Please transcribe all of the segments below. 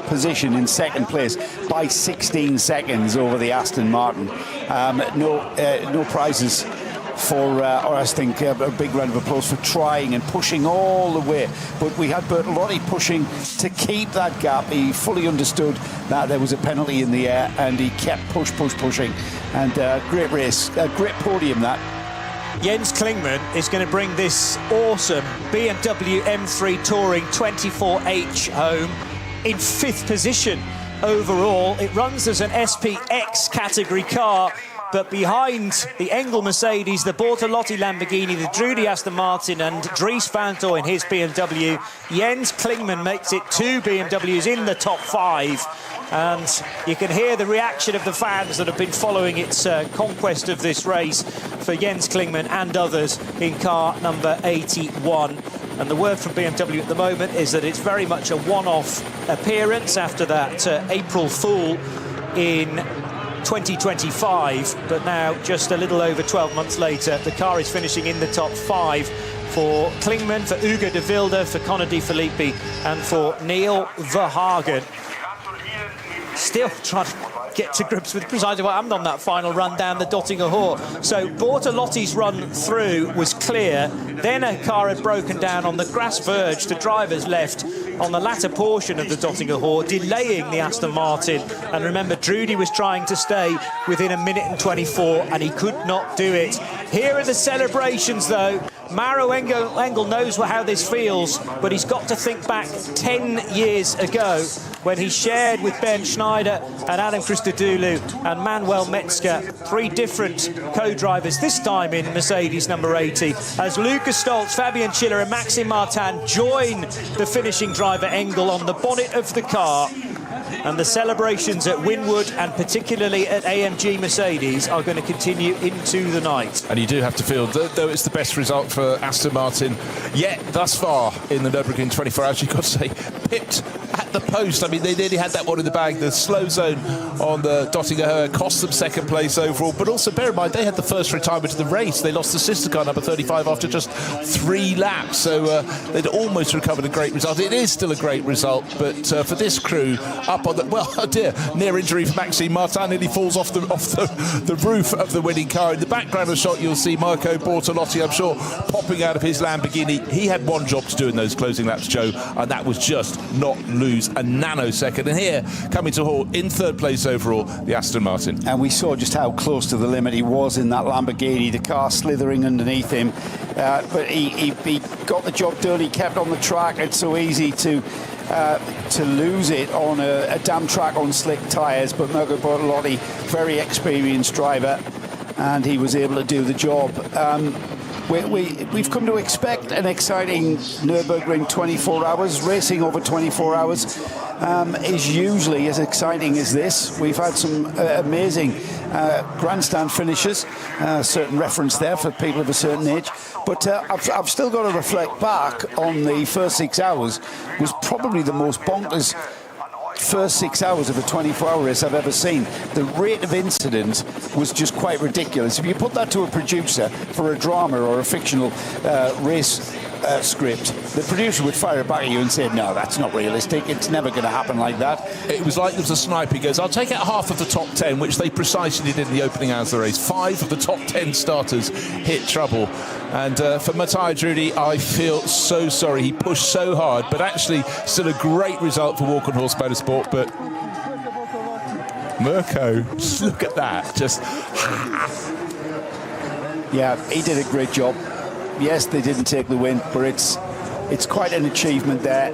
position in second place by 16 seconds over the Aston Martin. No prizes for, or I think a big round of applause for trying and pushing all the way. But we had Bertolotti pushing to keep that gap. He fully understood that there was a penalty in the air, and he kept pushing. And great race, great podium that. Jens Klingmann is going to bring this awesome BMW M3 Touring 24H home in 5th position overall. It runs as an SPX category car, but behind the Engel Mercedes, the Bortolotti Lamborghini, the Drudy Aston Martin and Dries Van Tooy in his BMW, Jens Klingmann makes it 2 BMWs in the top 5. And you can hear the reaction of the fans that have been following its conquest of this race for Jens Klingmann and others in car number 81. And the word from BMW at the moment is that it's very much a one-off appearance after that April Fool in 2025. But now, just a little over 12 months later, the car is finishing in the top 5 for Klingmann, for Ugo de Wilde, for Conor De Filippi and for Neil Verhagen. Still trying to get to grips with precisely what happened on that final run down the Dottinger Hoor. So Bortolotti's run through was clear. Then a car had broken down on the grass verge to driver's left on the latter portion of the Dottinger Hoor, delaying the Aston Martin. And remember, Drudy was trying to stay within 1 minute and 24, and he could not do it. Here are the celebrations, though. Maro Engel knows how this feels, but he's got to think back 10 years ago when he shared with Ben Schneider and Adam Christodoulou and Manuel Metzger 3 different co-drivers, this time in Mercedes number 80, as Lucas Stoltz, Fabian Schiller and Maxime Martin join the finishing driver Engel on the bonnet of the car. And the celebrations at Winwood and particularly at AMG Mercedes are going to continue into the night. And you do have to feel, though it's the best result for Aston Martin yet thus far in the Nürburgring 24 hours, you've got to say, pipped at the post. I mean, they nearly had that one in the bag. The slow zone on the Dottinger Hoor cost them second place overall. But also, bear in mind, they had the first retirement of the race. They lost the sister car, number 35, after just 3 laps. So they'd almost recovered a great result. It is still a great result, but for this crew, up on the, well, oh dear, near injury for Maxime Martin, nearly falls off the roof of the winning car. In the background of the shot, you'll see Marco Bortolotti, I'm sure, popping out of his Lamborghini. He had one job to do in those closing laps, Joe, and that was just not lose a nanosecond. And here, coming to halt in 3rd place overall, the Aston Martin. And we saw just how close to the limit he was in that Lamborghini, the car slithering underneath him. But he got the job done. He kept on the track. It's so easy to lose it on a damn track on slick tyres, but Marco Bortolotti, very experienced driver, and he was able to do the job. We've come to expect an exciting Nürburgring 24 hours. Racing over 24 hours is usually as exciting as this. We've had some amazing grandstand finishes, certain reference there for people of a certain age. But I've still got to reflect back on the first 6 hours. Was probably the most bonkers first 6 hours of a 24-hour race I've ever seen. The rate of incident was just quite ridiculous. If you put that to a producer for a drama or a fictional race script, the producer would fire it back at you and say, no, that's not realistic, it's never going to happen like that. It was like there was a sniper. He goes, I'll take out half of the top 10, which they precisely did in the opening hours of the race. 5 of the top 10 starters hit trouble. And for Matteo Drudy, I feel so sorry. He pushed so hard, but actually still a great result for Walk on Horse Motorsport. But Mirko, look at that. Just yeah, he did a great job. Yes, they didn't take the win, but it's quite an achievement there.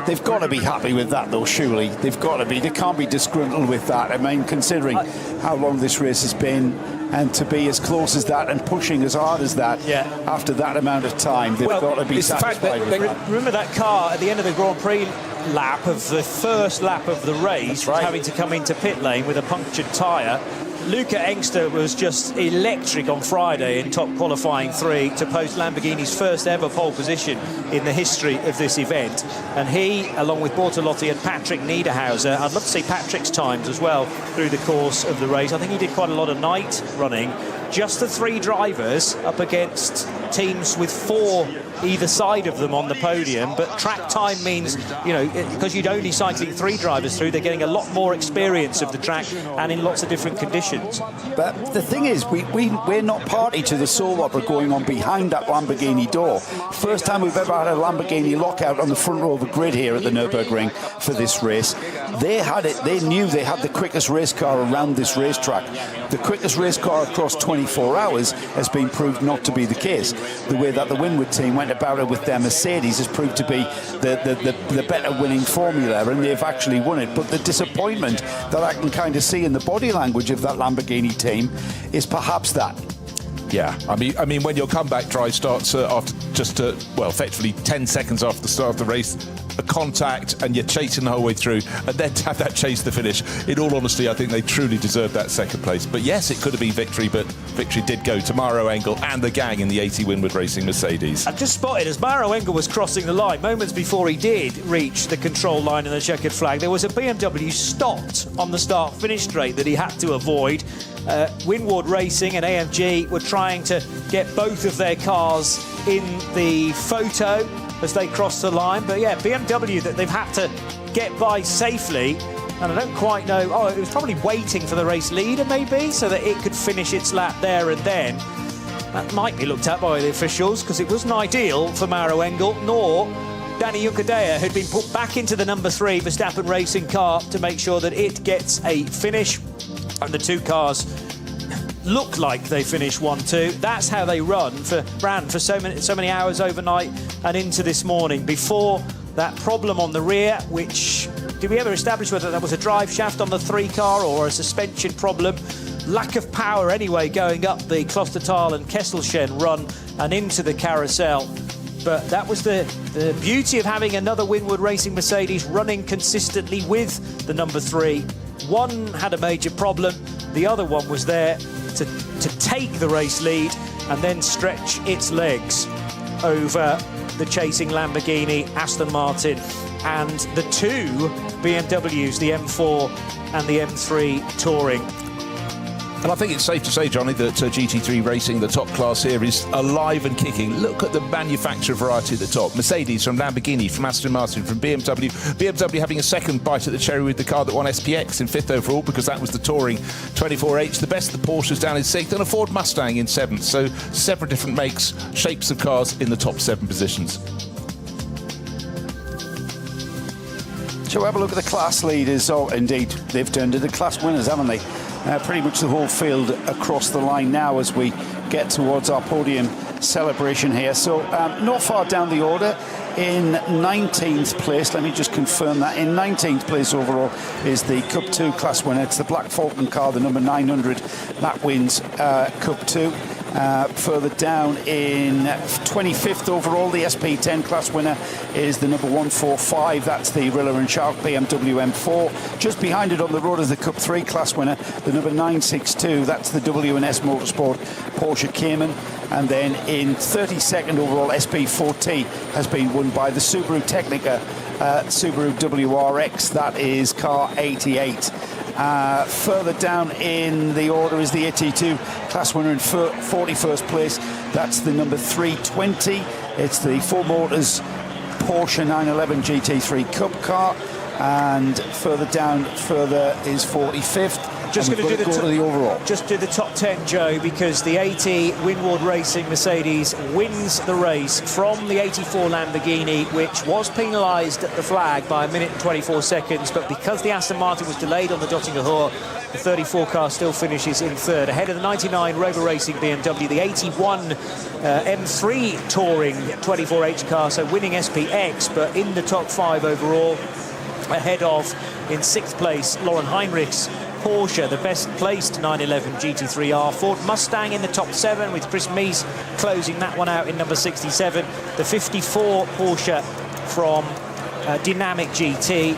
They've got to be happy with that, though, surely. They've got to be. They can't be disgruntled with that. I mean, considering how long this race has been, and to be as close as that and pushing as hard as that after that amount of time, they've got to be satisfied with that. Remember that car at the end of the Grand Prix lap of the first lap of the race, was having to come into pit lane with a punctured tyre. Luca Engster was just electric on Friday in top qualifying 3 to post Lamborghini's first ever pole position in the history of this event. And he, along with Bortolotti and Patrick Niederhauser, I'd love to see Patrick's times as well through the course of the race. I think he did quite a lot of night running. Just the 3 drivers up against teams with 4 either side of them on the podium, but track time means, you know, because you're only cycling 3 drivers through, they're getting a lot more experience of the track and in lots of different conditions. But the thing is, we're not party to the soap opera going on behind that Lamborghini door. First time we've ever had a Lamborghini lockout on the front row of the grid here at the Nürburgring for this race. They had it. They knew they had the quickest race car around this racetrack. The quickest race car across 24 hours has been proved not to be the case. The way that the Winward team went about it with their Mercedes has proved to be the better winning formula, and they've actually won it. But the disappointment that I can kind of see in the body language of that Lamborghini team is perhaps that. Yeah, I mean, when your comeback drive starts after just, effectively 10 seconds after the start of the race, a contact, and you're chasing the whole way through, and then to have that chase to finish, in all honesty, I think they truly deserved that second place. But yes, it could have been victory, but victory did go to Mauro Engel and the gang in the 80 Winward Racing Mercedes. I've just spotted, as Mauro Engel was crossing the line, moments before he did reach the control line and the checkered flag, there was a BMW stopped on the start-finish straight that he had to avoid. Winward Racing and AMG were trying to get both of their cars in the photo as they crossed the line. But yeah, BMW that they've had to get by safely. And I don't quite know, it was probably waiting for the race leader maybe, so that it could finish its lap there and then. That might be looked at by the officials, because it wasn't ideal for Mauro Engel, nor Danny Juncadella, who'd been put back into the number 3 Verstappen Racing car to make sure that it gets a finish. And the 2 cars look like they finish 1-2. That's how they ran for so many hours overnight and into this morning, before that problem on the rear, which, did we ever establish whether that was a drive shaft on the 3 car or a suspension problem? Lack of power anyway going up the Klostertal and Kesselchen run and into the carousel. But that was the beauty of having another Winward Racing Mercedes running consistently with the number 3. One had a major problem, the other one was there to take the race lead and then stretch its legs over the chasing Lamborghini, Aston Martin, and the 2 BMWs, the M4 and the M3 Touring. And I think it's safe to say, Johnny, that GT3 Racing, the top class here, is alive and kicking. Look at the manufacturer variety at the top. Mercedes from Lamborghini, from Aston Martin, from BMW. BMW having a second bite at the cherry with the car that won SPX in 5th overall, because that was the Touring 24H. The best of the Porsches down in 6th, and a Ford Mustang in 7th. So several different makes, shapes of cars in the top 7 positions. Shall we have a look at the class leaders? Oh, indeed, they've turned into class winners, haven't they? Pretty much the whole field across the line now as we get towards our podium celebration here. So not far down the order, in 19th place, let me just confirm that, in 19th place overall is the Cup 2 class winner. It's the Black Falcon car, the number 900, that wins Cup 2. Further down in 25th overall, the SP10 class winner is the number 145. That's the Riller and Shark BMW M4. Just behind it on the road is the Cup 3 class winner, the number 962. That's the W&S Motorsport Porsche Cayman. And then in 32nd overall, SP4T has been won by the Subaru Technica Subaru WRX. That is car 88. Further down in the order is the AT2 class winner in 41st place. That's the number 320. It's the Ford Motors Porsche 911 GT3 Cup car. And further down is 45th. Just going to do the overall. Just do the top 10, Joe, because the 80 Winward Racing Mercedes wins the race from the 84 Lamborghini, which was penalised at the flag by 1 minute and 24 seconds. But because the Aston Martin was delayed on the Dottinger Hoor, the 34 car still finishes in 3rd. Ahead of the 99 Rover Racing BMW, the 81 M3 Touring 24H car, so winning SPX, but in the top 5 overall. Ahead of, in 6th place, Lauren Heinrichs Porsche, the best placed 911 GT3R. Ford Mustang in the top 7, with Chris Mees closing that one out in number 67. The 54 Porsche from Dynamic GT.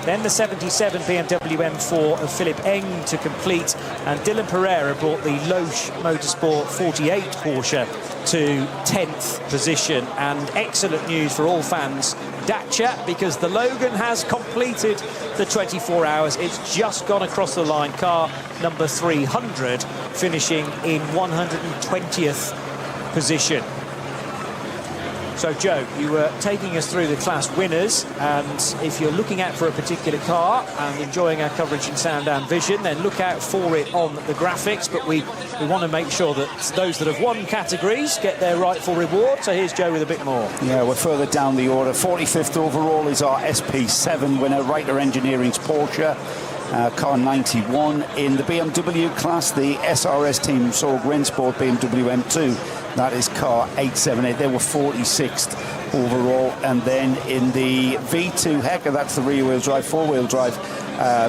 Then the 77 BMW M4 of Philip Eng to complete, and Dylan Pereira brought the Loesch Motorsport 48 Porsche to 10th position. And excellent news for all fans, Dacia, because the Logan has completed the 24 hours. It's just gone across the line. Car number 300, finishing in 120th position. So, Joe, you were taking us through the class winners, and if you're looking out for a particular car and enjoying our coverage in sound and vision, then look out for it on the graphics. But we want to make sure that those that have won categories get their rightful reward. So here's Joe with a bit more. Yeah, we're further down the order. 45th overall is our SP7 winner, Reiter Engineering's Porsche. Car 91 in the BMW class, the SRS team Sorg Rensport BMW M2. That is car 878. They were 46th overall. And then in the V2 Hecker, that's the rear-wheel drive, four-wheel drive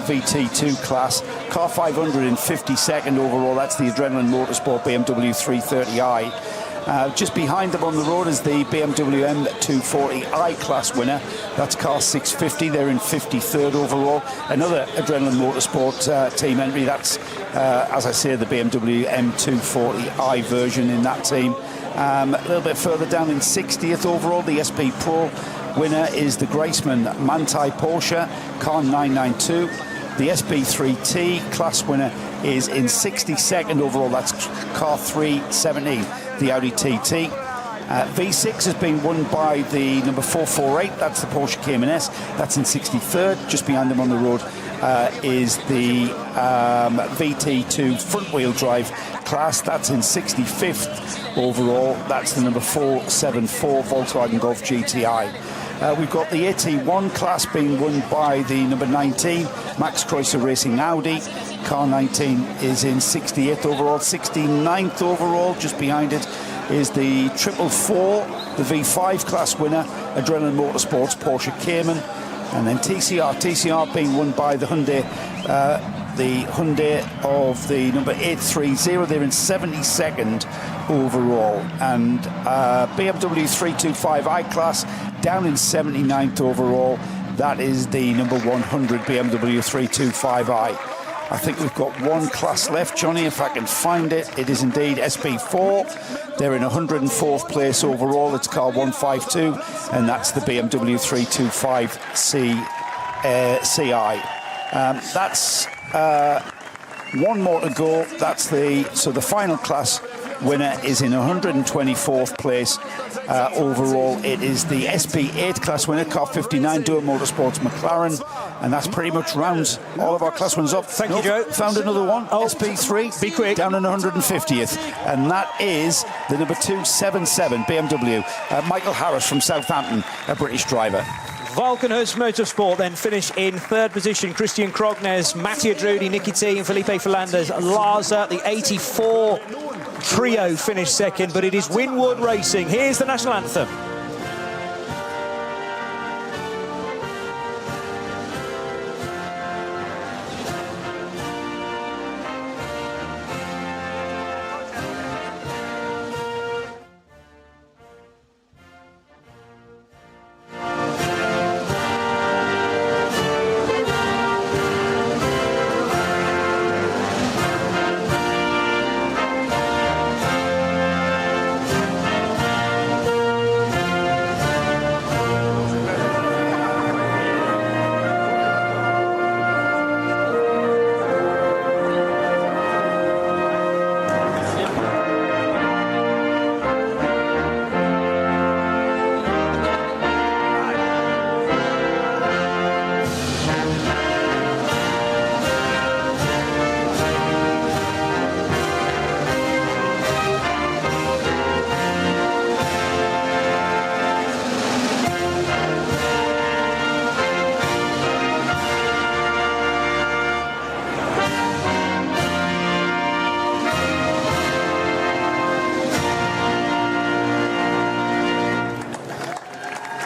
VT2 class, car 552nd overall. That's the Adrenaline Motorsport BMW 330i. Just behind them on the road is the BMW M240i class winner. That's car 650. They're in 53rd overall. Another Adrenaline Motorsport team entry. That's, as I say, the BMW M240i version in that team. A little bit further down in 60th overall, the SP Pro winner is the Graceman Manthey Porsche, car 992. The SB3T class winner is in 62nd overall. That's car 370, the Audi TT. V6 has been won by the number 448. That's the Porsche Cayman S. That's in 63rd. Just behind them on the road is the VT2 front-wheel drive class. That's in 65th overall. That's the number 474 Volkswagen Golf GTI. We've got the AT1 class being won by the number 19 Max Kreuzer Racing Audi. Car 19 is in 68th overall. 69th overall, just behind it, is the 444, the V5 class winner, Adrenaline Motorsports Porsche Cayman. And then TCR being won by the Hyundai of the number 830. They're in 72nd overall. And BMW 325i class down in 79th overall. That is the number 100 BMW 325i. I think we've got one class left, Johnny, if I can find it. It is indeed SP4. They're in 104th place overall. It's car 152, and that's the BMW 325 CI. That's one more to go. That's the final class winner is in 124th place overall. It is the SP8 class winner, car 59, Dürr Motorsports McLaren, and that's pretty much rounds all of our class winners up. Thank you, Joe. Found another one. SP3. Be quick. Down in 150th, and that is the number 277 BMW, Michael Harris from Southampton, a British driver. Valkenhus Motorsport then finish in third position. Christian Krognes, Mattia Drudi, Nicky T and Felipe Fernandez Larza. The 84 trio finished second, but it is Winwood Racing. Here's the national anthem.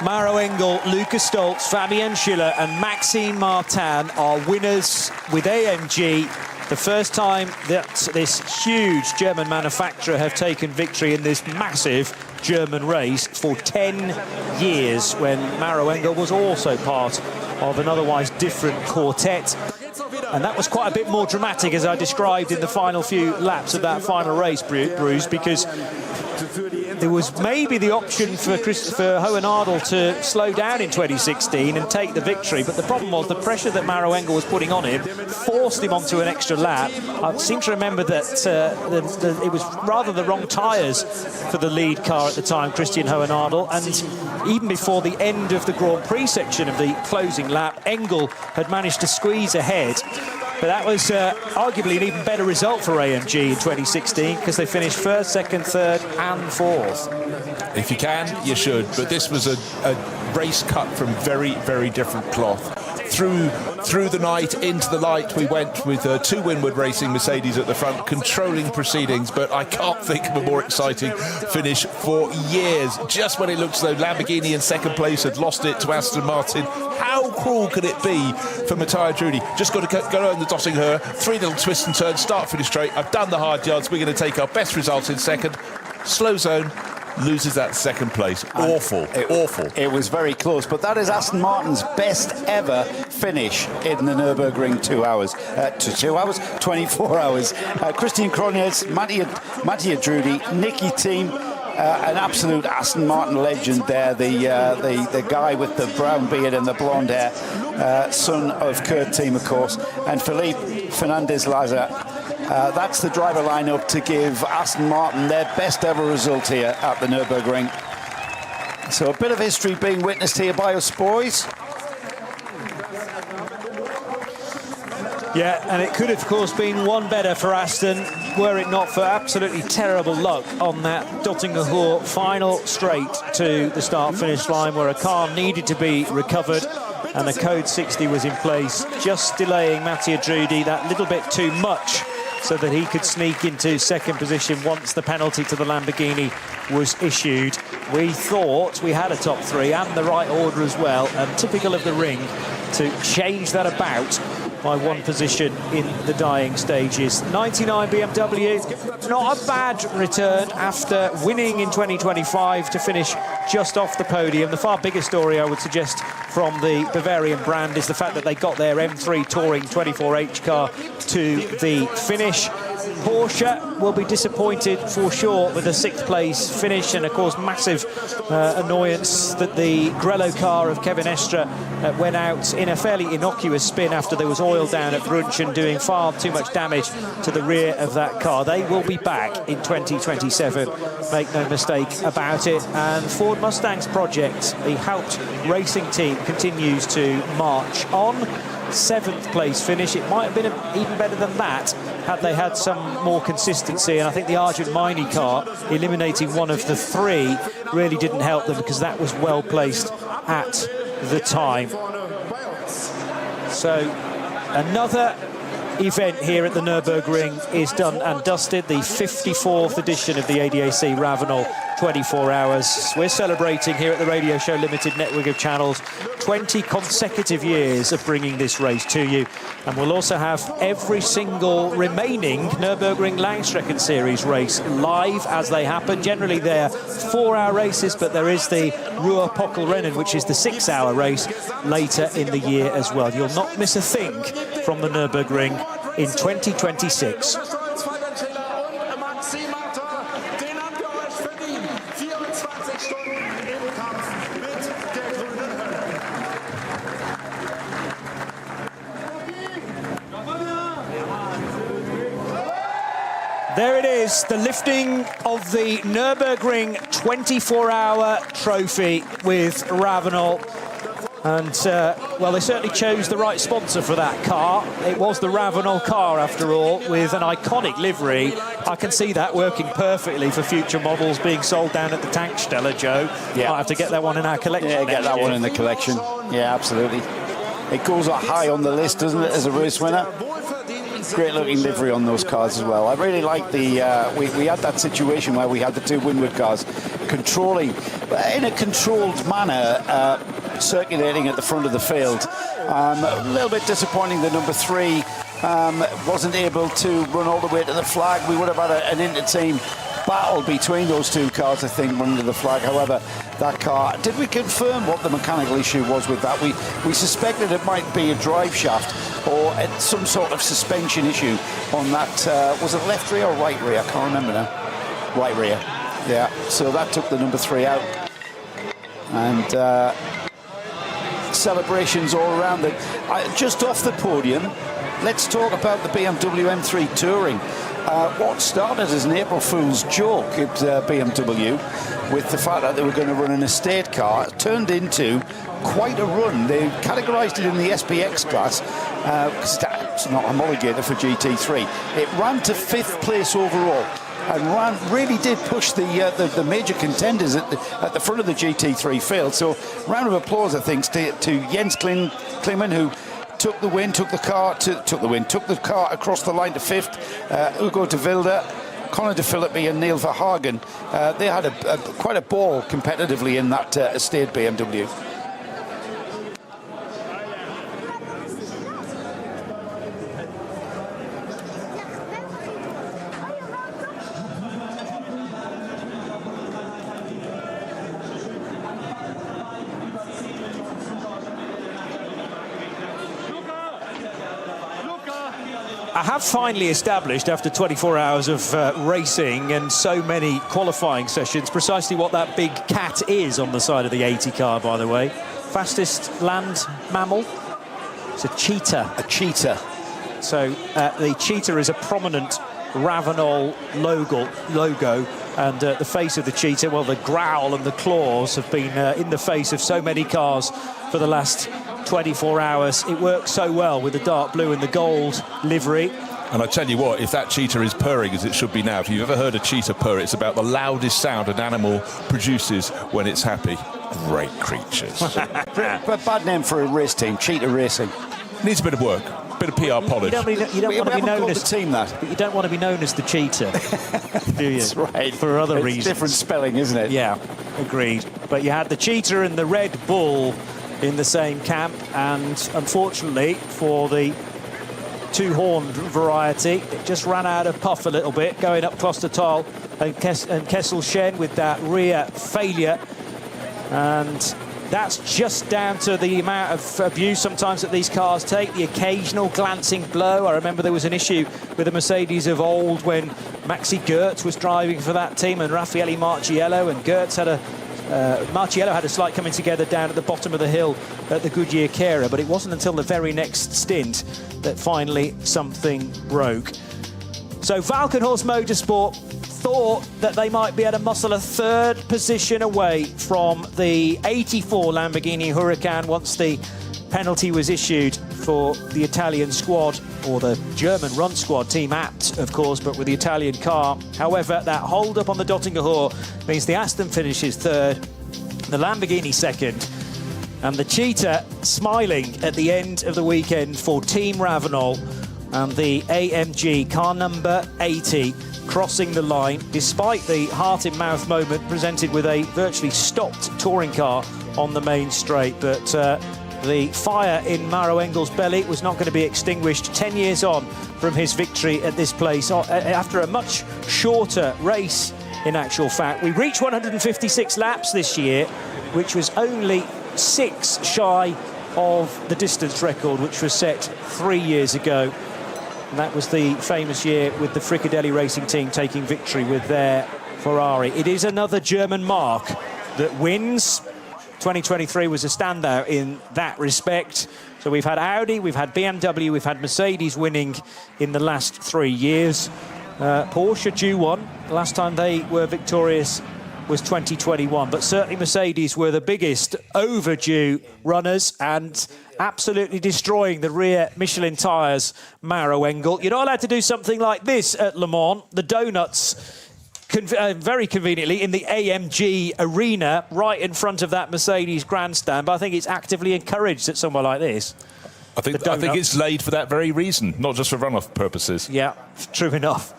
Maro Engel, Lucas Stoltz, Fabien Schiller and Maxime Martin are winners with AMG. The first time that this huge German manufacturer have taken victory in this massive German race for 10 years, when Maro Engel was also part of an otherwise different quartet. And that was quite a bit more dramatic, as I described in the final few laps of that final race, Bruce, because there was maybe the option for Hohenadel to slow down in 2016 and take the victory, but the problem was the pressure that Maro Engel was putting on him forced him onto an extra lap. I seem to remember that it was rather the wrong tyres for the lead car at the time, Christian Hohenadel, and even before the end of the Grand Prix section of the closing lap, Engel had managed to squeeze ahead. But that was arguably an even better result for AMG in 2016 because they finished first, second, third and fourth. If you can, you should. But this was a race cut from very, very different cloth. Through the night, into the light, we went with two Winward Racing Mercedes at the front, controlling proceedings, but I can't think of a more exciting finish for years. Just when it looks as though Lamborghini in second place had lost it to Aston Martin, how cruel could it be for Matteo Drudi? Just got to go on the Dottinger, three little twists and turns, start, finish straight. I've done the hard yards, we're going to take our best result in second. Slow zone. Loses that second place. Awful. It was very close, but that is Aston Martin's best ever finish in the Nürburgring 24 hours. Christian Cronjes, Mattia Drudi, Nicky Team, an absolute Aston Martin legend there, the guy with the brown beard and the blonde hair, son of Kurt Team, of course, and Felipe Fernandez-Laza. That's the driver lineup to give Aston Martin their best ever result here at the Nürburgring. So a bit of history being witnessed here by us boys. Yeah, and it could, of course, been one better for Aston were it not for absolutely terrible luck on that Dottinger final straight to the start-finish line where a car needed to be recovered and the code 60 was in place, just delaying Mattia Drudi that little bit too much so that he could sneak into second position once the penalty to the Lamborghini was issued. We thought we had a top three and the right order as well, and typical of the ring to change that about by one position in the dying stages. 99 BMW, not a bad return after winning in 2025 to finish just off the podium. The far bigger story, I would suggest, from the Bavarian brand is the fact that they got their M3 Touring 24H car to the finish. Porsche will be disappointed for sure with a sixth place finish, and of course massive annoyance that the Grello car of Kevin Estre went out in a fairly innocuous spin after there was oil down at Brunchen, doing far too much damage to the rear of that car. They will be back in 2027, make no mistake about it. And Ford Mustang's project, the Haupt Racing team, continues to march on. Seventh place finish. It might have been even better than that had they had some more consistency, and I think the Arjun Maini car eliminating one of the three really didn't help them because that was well placed at the time. So another event here at the Nürburgring is done and dusted, the 54th edition of the ADAC Ravenel 24 hours. We're celebrating here at the Radio Show Limited network of channels 20 consecutive years of bringing this race to you, and we'll also have every single remaining Nürburgring Langstrecken Series race live as they happen. Generally they're 4-hour races, but there is the Ruhr-Pokelrennen, which is the 6-hour race later in the year as well. You'll not miss a thing from the Nürburgring in 2026. There it is, the lifting of the Nürburgring 24-hour trophy with Ravenel. And, well, they certainly chose the right sponsor for that car. It was the Ravenel car, after all, with an iconic livery. I can see that working perfectly for future models being sold down at the Tankstelle, Joe. Yeah. Might have to get that one in our collection. Yeah, get that one in the collection. Yeah, absolutely. It goes up high on the list, doesn't it, as a race winner? Great looking livery on those cars as well. I really like the we had that situation where we had the two Winward cars controlling in a controlled manner, circulating at the front of the field. A little bit disappointing that number 3 wasn't able to run all the way to the flag. We would have had an inter-team battle between those two cars, I think, running to the flag. However, that car, did we confirm what the mechanical issue was with that? We suspected it might be a drive shaft or some sort of suspension issue on that. Was it left rear or right rear? I can't remember now. Right rear. Yeah, so that took the number 3 out. And celebrations all around it. Just off the podium, let's talk about the BMW M3 Touring. What started as an April Fool's joke at BMW with the fact that they were going to run an estate car turned into quite a run. They categorised it in the SPX class because it's not homologated for GT3. It ran to 5th place overall and really did push the major contenders at the front of the GT3 field. So round of applause, I think, to Jens Klingmann, who took the car across the line to 5th. Hugo de Wilde, Conor de Philippi and Neil Verhagen. They had quite a ball competitively in that estate BMW. I have finally established, after 24 hours of racing and so many qualifying sessions, precisely what that big cat is on the side of the 80 car, by the way. Fastest land mammal? It's a cheetah. A cheetah. So the cheetah is a prominent Ravenol logo, and the face of the cheetah, well, the growl and the claws have been in the face of so many cars for the last 24 hours. It works so well with the dark blue and the gold livery. And I tell you what, if that cheetah is purring as it should be now, if you've ever heard a cheetah purr, it's about the loudest sound an animal produces when it's happy. Great creatures. But bad name for a race team, Cheetah Racing. Needs a bit of work, bit of PR polish. You don't want to be known as the team that. But you don't want to be known as the cheetah, do you? That's right. For other reasons. Different spelling, isn't it? Yeah, agreed. But you had the cheetah and the Red Bull in the same camp, and unfortunately for the two-horned variety, it just ran out of puff a little bit going up Klostertal and Kessel Shen with that rear failure, and that's just down to the amount of abuse sometimes that these cars take, the occasional glancing blow. I remember there was an issue with the Mercedes of old when Maxi Goertz was driving for that team and Raffaele Marciello, and Goertz had Marciello had a slight coming together down at the bottom of the hill at the Goodyear Carer, but it wasn't until the very next stint that finally something broke. So Valkenhorst Motorsport thought that they might be able to muscle a 3rd position away from the 84 Lamborghini Huracan once the penalty was issued for the Italian squad, or the German run squad, Team Abt, of course, but with the Italian car. However, that hold-up on the Dottinger Hohe means the Aston finishes 3rd, the Lamborghini 2nd, and the Cheetah smiling at the end of the weekend for Team Ravenol, and the AMG car number 80 crossing the line, despite the heart-in-mouth moment presented with a virtually stopped touring car on the main straight. But the fire in Maro Engel's belly was not going to be extinguished 10 years on from his victory at this place after a much shorter race, in actual fact. We reached 156 laps this year, which was only 6 shy of the distance record, which was set 3 years ago. And that was the famous year with the Fricadelli Racing Team taking victory with their Ferrari. It is another German marque that wins. 2023 was a standout in that respect. So we've had Audi, we've had BMW, we've had Mercedes winning in the last 3 years. Porsche due one. The last time they were victorious was 2021, but certainly Mercedes were the biggest overdue runners and absolutely destroying the rear Michelin tyres, Maro Engel. You're not allowed to do something like this at Le Mans. The donuts, very conveniently, in the AMG arena, right in front of that Mercedes grandstand, but I think it's actively encouraged at somewhere like this. I think it's laid for that very reason, not just for runoff purposes. Yeah, true enough.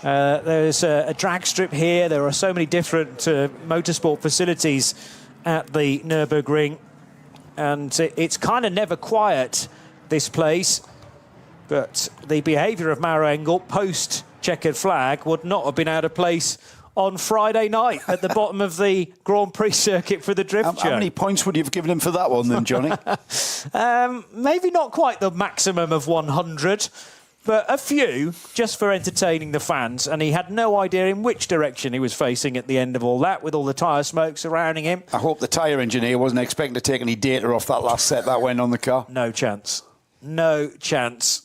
There's a drag strip here. There are so many different motorsport facilities at the Nürburgring, and it's kind of never quiet, this place. But the behaviour of Maro Engel post-checkered flag would not have been out of place on Friday night at the bottom of the Grand Prix circuit for the drift show. How many points would you have given him for that one then, Johnny? Maybe not quite the maximum of 100. but a few just for entertaining the fans, and he had no idea in which direction he was facing at the end of all that, with all the tyre smoke surrounding him. I hope the tyre engineer wasn't expecting to take any data off that last set that went on the car. No chance. No chance.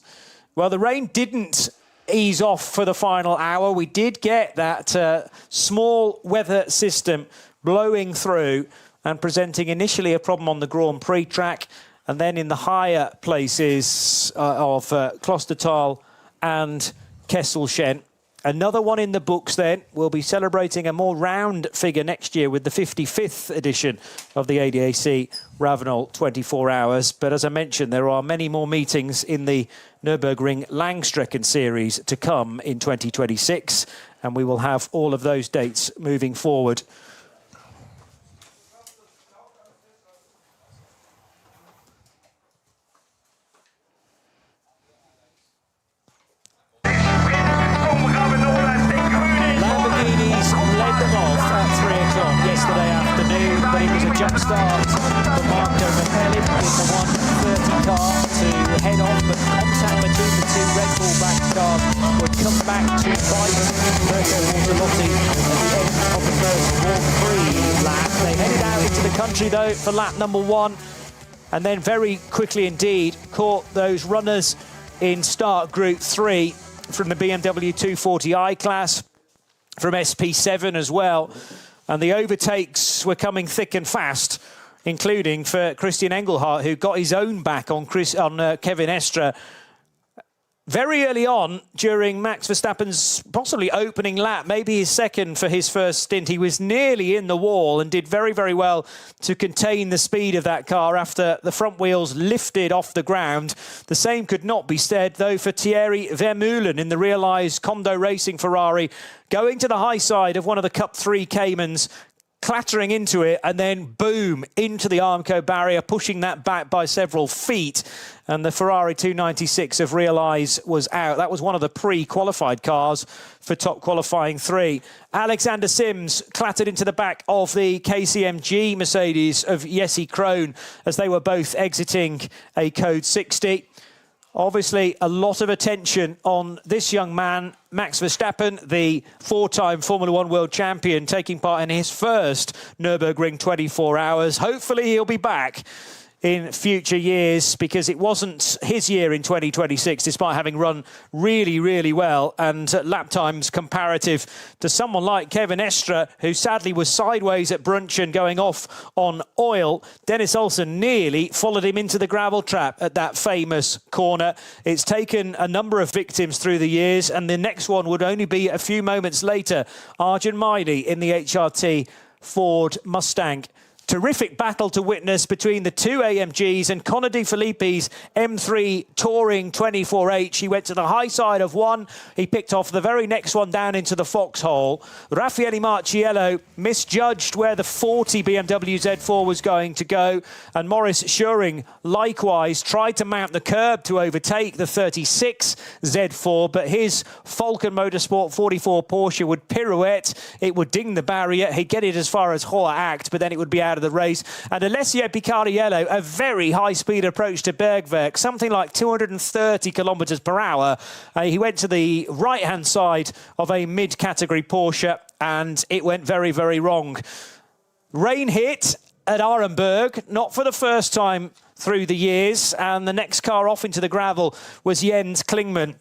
Well, the rain didn't ease off for the final hour. We did get that small weather system blowing through and presenting initially a problem on the Grand Prix track, and then in the higher places of Klostertal and Kesselchen. Another one in the books then. We'll be celebrating a more round figure next year with the 55th edition of the ADAC Ravenel 24 Hours. But as I mentioned, there are many more meetings in the Nürburgring Langstrecken series to come in 2026, and we will have all of those dates moving forward. Yesterday afternoon, but it was a jump start for Marco Michelin in the 130 car to head on, but contact between the two Red Bull back cars would come back to bite Mirko Bortolotti at the end of the first Grand Prix lap. They headed out into the country though for lap number 1, and then very quickly indeed caught those runners in start group 3 from the BMW 240i class, from SP7 as well. And the overtakes were coming thick and fast, including for Christian Engelhardt, who got his own back on Kevin Estre very early on during Max Verstappen's possibly opening lap, maybe his second for his first stint. He was nearly in the wall and did very, very well to contain the speed of that car after the front wheels lifted off the ground. The same could not be said, though, for Thierry Vermeulen in the realised Kondo Racing Ferrari, going to the high side of one of the Cup 3 Caymans, clattering into it, and then boom, into the Armco barrier, pushing that back by several feet. And the Ferrari 296 of Realise was out. That was one of the pre-qualified cars for top qualifying 3. Alexander Sims clattered into the back of the KCMG Mercedes of Jesse Krohn as they were both exiting a code 60. Obviously, a lot of attention on this young man, Max Verstappen, the 4-time Formula 1 world champion, taking part in his first Nürburgring 24 Hours. Hopefully, he'll be back in future years, because it wasn't his year in 2026, despite having run really, really well, and lap times comparative to someone like Kevin Estre, who sadly was sideways at Brunchen going off on oil. Dennis Olsen nearly followed him into the gravel trap at that famous corner. It's taken a number of victims through the years, and the next one would only be a few moments later. Arjun Maili in the HRT Ford Mustang. Terrific battle to witness between the two AMGs and Connor De Filippi's M3 Touring 24H. He went to the high side of one. He picked off the very next one down into the foxhole. Raffaele Marciello misjudged where the 40 BMW Z4 was going to go. And Maurice Schuring likewise tried to mount the curb to overtake the 36 Z4. But his Falcon Motorsport 44 Porsche would pirouette. It would ding the barrier. He'd get it as far as Hoa Act, but then it would be out of the race. And Alessio Picariello, a very high-speed approach to Bergwerk, something like 230 kilometres per hour. He went to the right-hand side of a mid-category Porsche, and it went very, very wrong. Rain hit at Arenberg, not for the first time through the years, and the next car off into the gravel was Jens Klingmann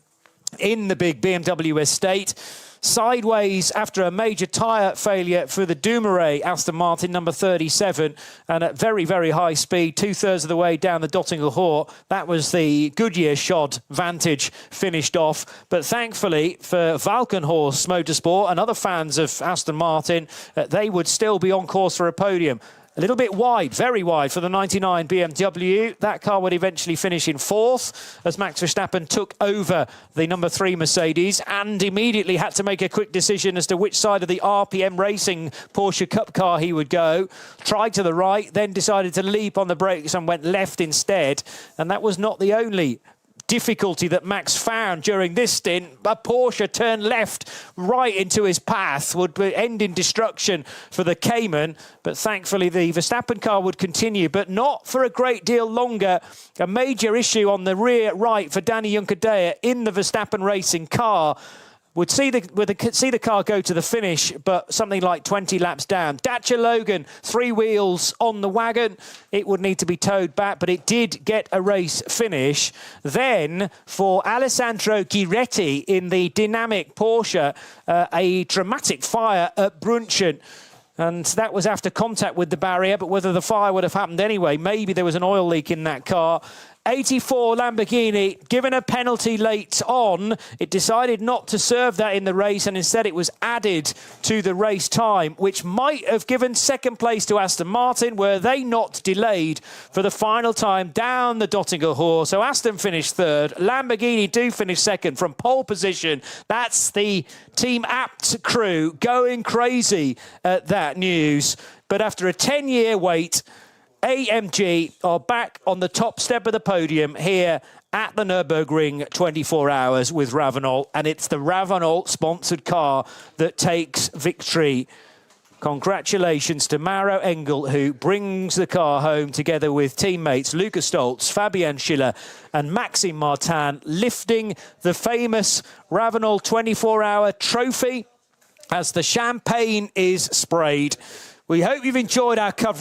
in the big BMW estate. Sideways after a major tyre failure for the Dumoulin Aston Martin number 37, and at very, very high speed, 2/3 of the way down the Dottinger Hoor. That was the Goodyear shod Vantage finished off. But thankfully for Valkenhorst Motorsport and other fans of Aston Martin, they would still be on course for a podium. A little bit wide, very wide for the 99 BMW. That car would eventually finish in 4th as Max Verstappen took over the number 3 Mercedes and immediately had to make a quick decision as to which side of the RPM Racing Porsche Cup car he would go. Tried to the right, then decided to leap on the brakes and went left instead. And that was not the only difficulty that Max found during this stint. A Porsche turned left right into his path would end in destruction for the Cayman, but thankfully the Verstappen car would continue, but not for a great deal longer. A major issue on the rear right for Danny Juncadella in the Verstappen racing car. Would see the car go to the finish, but something like 20 laps down. Dacia Logan, 3 wheels on the wagon. It would need to be towed back, but it did get a race finish. Then, for Alessandro Giretti in the dynamic Porsche, a dramatic fire at Brunchen. And that was after contact with the barrier, but whether the fire would have happened anyway, maybe there was an oil leak in that car. 84 Lamborghini, given a penalty late on, it decided not to serve that in the race, and instead it was added to the race time, which might have given second place to Aston Martin, were they not delayed for the final time down the Dottinger Hoor. So Aston finished third, Lamborghini do finish second from pole position. That's the Team Apt crew going crazy at that news. But after a 10-year wait, AMG are back on the top step of the podium here at the Nürburgring 24 hours with Ravenol, and it's the Ravenol-sponsored car that takes victory. Congratulations to Mauro Engel, who brings the car home together with teammates Luca Stoltz, Fabian Schiller and Maxime Martin, lifting the famous Ravenol 24-hour trophy as the champagne is sprayed. We hope you've enjoyed our coverage.